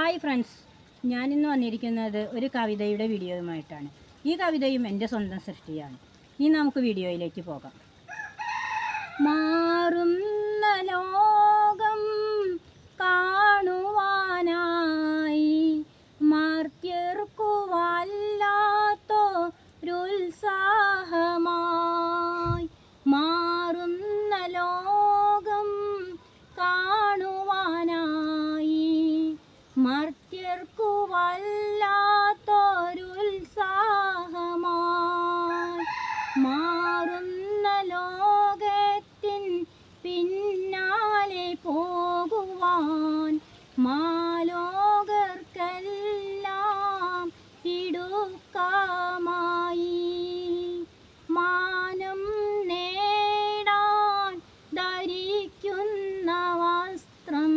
Hi friends, ഞാനിന്ന് വന്നിരിക്കുന്നത് ഒരു കവിതയുടെ വീഡിയോയുമായിട്ടാണ്. ഈ കവിതയും എൻ്റെ സ്വന്തം സൃഷ്ടിയാണ്. ഇനി നമുക്ക് വീഡിയോയിലേക്ക് പോകാം. മാറുന്ന ലോകം കാണുവാനായി മർത്യർക്കു വല്ലാത്തൊരുത്സാഹമായി, മാറുന്ന ലോകം കാണുവാനായി മർത്യർക്കു വല്ലാത്തൊരുത്സാഹമായി, മാറുന്ന ലോകത്തിൻ പിന്നാലെ പോകുവാൻ മാലോകർക്കെല്ലാം ഇടുക്കമായി, മാനം നേടാൻ ധരിക്കുന്ന വസ്ത്രം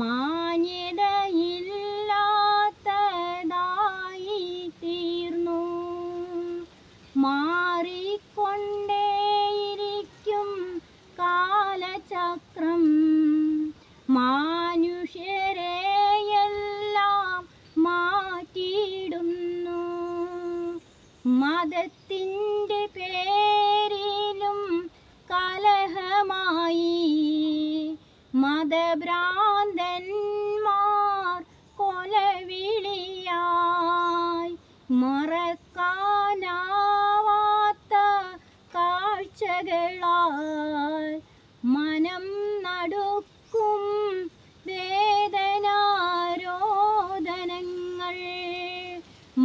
മാന്യതയില്ലാത്തതായി തീർന്നു, മാറിക്കൊണ്ടേയിരിക്കും കാലചക്രം, മനുഷ്യരെയെല്ലാം മാറ്റിയിടുന്നു, മതത്തിൻ്റെ പേരിലും കലഹമായി മതഭ്രാന്തന്മാർ കൊലവിളിയായി, മറക്കാനാവാത്ത കാഴ്ചകളായി മനം നടുക്കും വേദനാരോദനങ്ങൾ,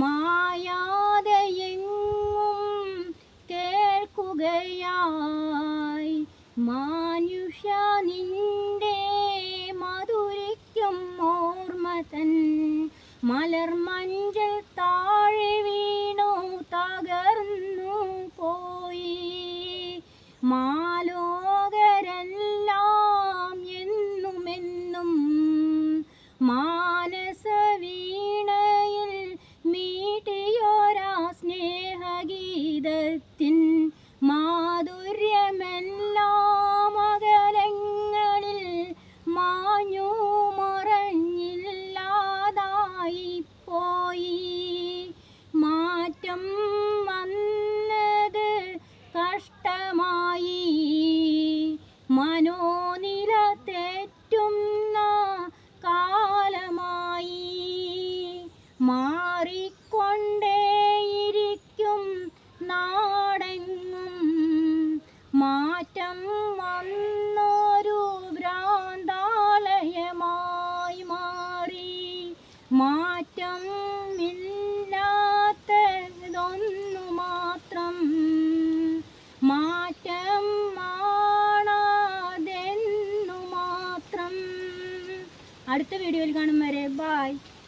മായാതെയെങ്ങും കേൾക്കുകയായി മനുഷ്യ നിന്റെ മധുരിക്കും ഓർമ്മതൻ മലർമഞ്ചൽ താഴെ വീണു തകർന്നു പോയി, മാലോകരെല്ലാം എന്നുമെന്നും മാനസവീണയിൽ മീട്ടിയോരാ സ്നേഹഗീതത്തിൻ മാധുര്യമെല്ലാം അകലങ്ങളിൽ മാഞ്ഞു മറഞ്ഞില്ലാതായി പോയി, മാറ്റം വന്നത് കഷ്ടമായി, മനോനില തെറ്റുന്ന കാലമായി, മാറിക്കൊണ്ടേയിരിക്കും നാടെങ്ങും, മാറ്റം വന്നൊരു ഭ്രാന്താലയമായി മാറി, മാറ്റം ഇല്ലാത്തതൊന്നു മാത്രം, മാറ്റം ആണതെന്നു മാത്രം. അടുത്ത വീഡിയോയിൽ കാണും വരെ ബൈ.